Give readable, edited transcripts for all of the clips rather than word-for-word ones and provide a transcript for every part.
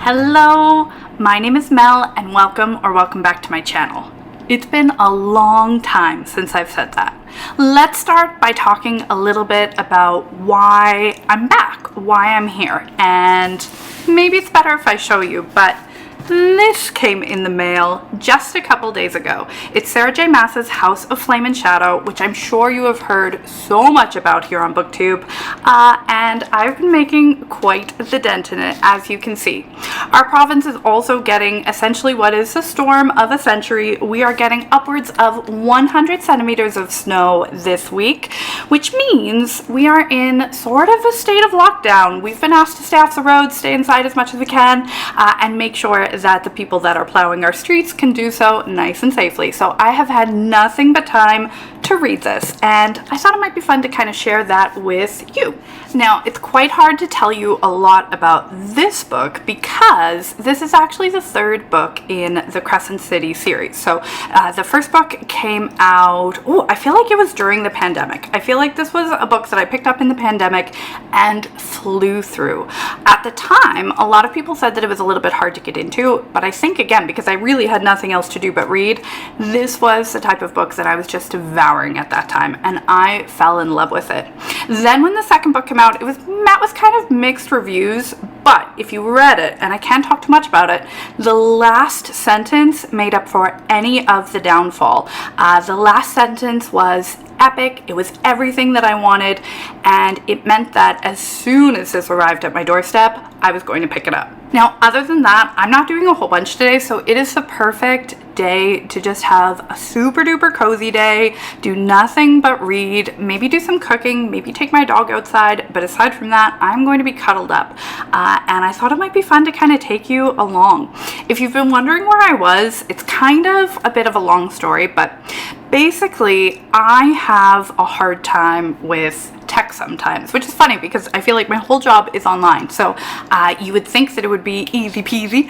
Hello, my name is Mel and welcome back to my channel. It's been a long time since I've said that. Let's start by talking a little bit about why I'm back, why I'm here, and maybe it's better if I show you, but this came in the mail just a couple days ago. It's Sarah J. Maas's House of Flame and Shadow, which I'm sure you have heard so much about here on Booktube, and I've been making quite the dent in it, as you can see. Our province is also getting essentially what is the storm of a century. We are getting upwards of 100 centimeters of snow this week, which means we are in sort of a state of lockdown. We've been asked to stay off the road, stay inside as much as we can, and make sure that the people that are plowing our streets can do so nice and safely. So I have had nothing but time to read this, and I thought it might be fun to kind of share that with you. Now, it's quite hard to tell you a lot about this book because this is actually the third book in the Crescent City series. So the first book came out, I feel like it was during the pandemic. I feel like this was a book that I picked up in the pandemic and flew through. At the time, a lot of people said that it was a little bit hard to get into, but I think, again, because I really had nothing else to do but read, this was the type of book that I was just devouring at that time, and I fell in love with it. Then when the second book came out, it was met with kind of mixed reviews, but if you read it, and I can't talk too much about it, the last sentence made up for any of the downfall. The last sentence was epic. It was everything that I wanted, and it meant that as soon as this arrived at my doorstep, I was going to pick it up. Now, other than that, I'm not doing a whole bunch today, so it is the perfect day to just have a super duper cozy day, do nothing but read, maybe do some cooking, maybe take my dog outside, but aside from that, I'm going to be cuddled up. And I thought it might be fun to kind of take you along. If you've been wondering where I was, it's kind of a bit of a long story, but basically, I have a hard time with tech sometimes, which is funny because I feel like my whole job is online. So you would think that it would be easy peasy,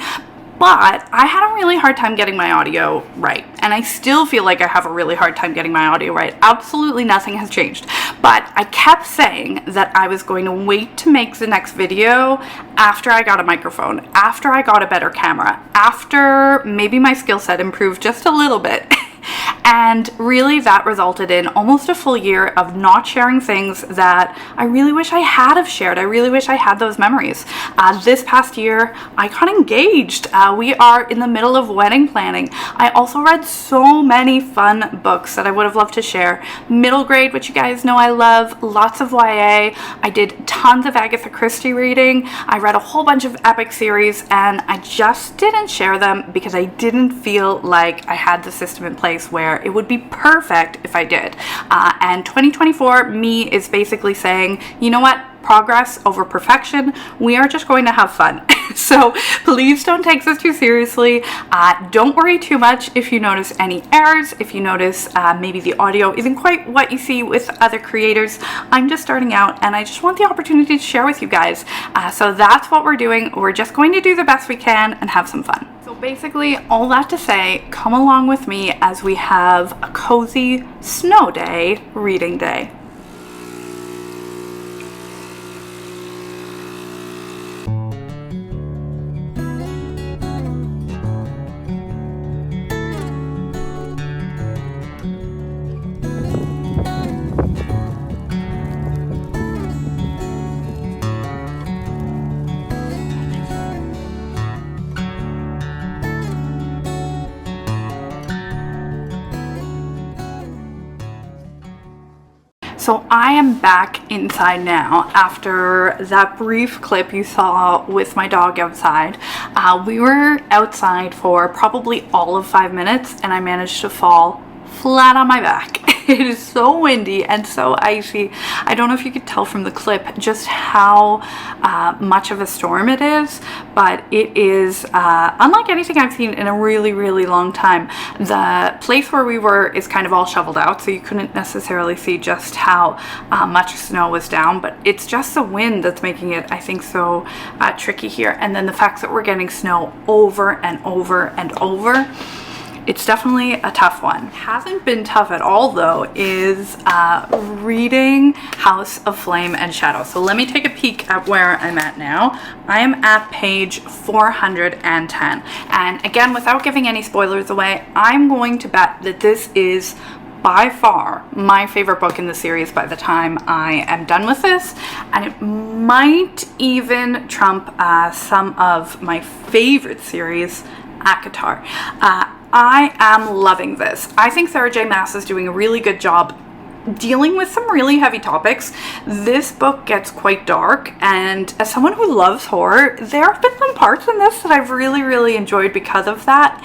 but I had a really hard time getting my audio right. And I still feel like I have a really hard time getting my audio right. Absolutely nothing has changed. But I kept saying that I was going to wait to make the next video after I got a microphone, after I got a better camera, after maybe my skill set improved just a little bit. And really that resulted in almost a full year of not sharing things that I really wish I had have shared. I really wish I had those memories. This past year, I got engaged. We are in the middle of wedding planning. I also read so many fun books that I would have loved to share. Middle grade, which you guys know I love, lots of YA. I did tons of Agatha Christie reading. I read a whole bunch of epic series, and I just didn't share them because I didn't feel like I had the system in place where it would be perfect if I did. And 2024 me is basically saying, you know what? Progress over perfection. We are just going to have fun. So please don't take this too seriously. Don't worry too much if you notice any errors, if you notice maybe the audio isn't quite what you see with other creators. I'm just starting out and I just want the opportunity to share with you guys. So that's what we're doing. We're just going to do the best we can and have some fun. So basically, all that to say, come along with me as we have a cozy snow day reading day. So I am back inside now after that brief clip you saw with my dog outside. We were outside for probably all of 5 minutes and I managed to fall flat on my back. It is so windy and so icy. I don't know if you could tell from the clip just how much of a storm it is, but it is unlike anything I've seen in a really, really long time. The place where we were is kind of all shoveled out, so you couldn't necessarily see just how much snow was down, but it's just the wind that's making it, I think, so tricky here. And then the fact that we're getting snow over and over and over. It's definitely a tough one. Hasn't been tough at all though is reading House of Flame and Shadow. So let me take a peek at where I'm at now. I am at page 410. And again, without giving any spoilers away, I'm going to bet that this is by far my favorite book in the series by the time I am done with this, and it might even trump some of my favorite series, ACOTAR. I am loving this. I think Sarah J. Maas is doing a really good job dealing with some really heavy topics. This book gets quite dark, and as someone who loves horror, there have been some parts in this that I've really enjoyed because of that,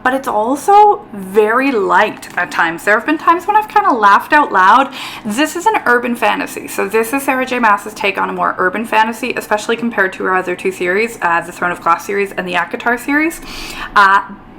but it's also very light at times. There have been times when I've kind of laughed out loud. This is an urban fantasy, so this is Sarah J. Maas's take on a more urban fantasy, especially compared to her other two series, the Throne of Glass series and the ACOTAR series,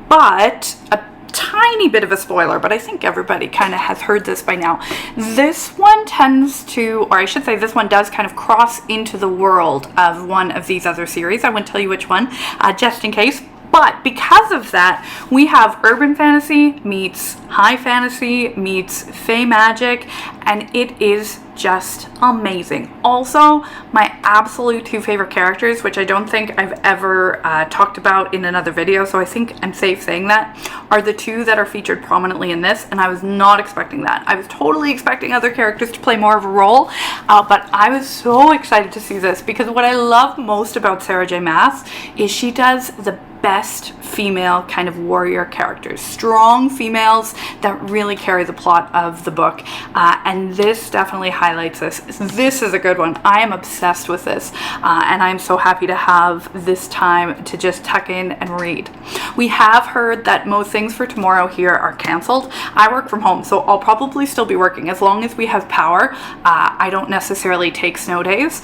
but a tiny bit of a spoiler, but I think everybody kind of has heard this by now. This one tends to, or I should say this one does kind of cross into the world of one of these other series. I won't tell you which one, just in case. But because of that, we have urban fantasy meets high fantasy meets fae magic, and it is just amazing. Also, my absolute two favorite characters, which I don't think I've ever talked about in another video, so I think I'm safe saying that, are the two that are featured prominently in this, and I was not expecting that. I was totally expecting other characters to play more of a role, but I was so excited to see this, because what I love most about Sarah J. Maas is she does the best female kind of warrior characters, strong females that really carry the plot of the book, and this definitely highlights this. This is a good one. I am obsessed with this, and I'm so happy to have this time to just tuck in and read. We have heard that most things for tomorrow here are cancelled. I work from home, so I'll probably still be working as long as we have power. I don't necessarily take snow days.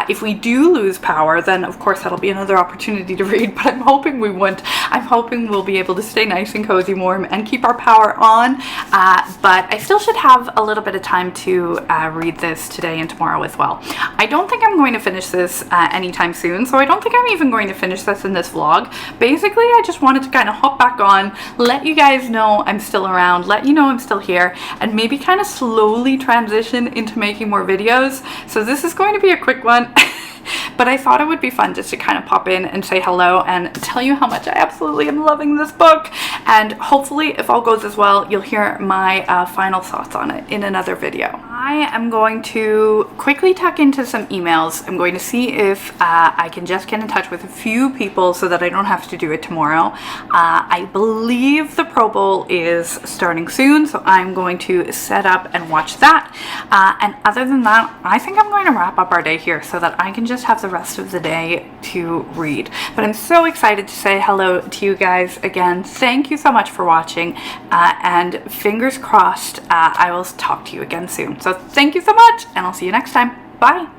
If we do lose power, then of course that'll be another opportunity to read, but I'm hoping we won't. I'm hoping we'll be able to stay nice and cozy warm and keep our power on, but I still should have a little bit of time to read this today and tomorrow as well. I don't think I'm going to finish this anytime soon, so I don't think I'm even going to finish this in this vlog. Basically, I just wanted to kind of hop back on, let you guys know I'm still around, let you know I'm still here, and maybe kind of slowly transition into making more videos. So this is going to be a quick one. But I thought it would be fun just to kind of pop in and say hello and tell you how much I absolutely am loving this book. And hopefully, if all goes as well, you'll hear my final thoughts on it in another video. I am going to quickly tuck into some emails. I'm going to see if I can just get in touch with a few people so that I don't have to do it tomorrow. I believe the Pro Bowl is starting soon, so I'm going to set up and watch that. And other than that, I think I'm going to wrap up our day here so that I can just have the rest of the day to read. But I'm so excited to say hello to you guys again. Thank you so much for watching, and fingers crossed I will talk to you again soon. So thank you so much, and I'll see you next time. Bye.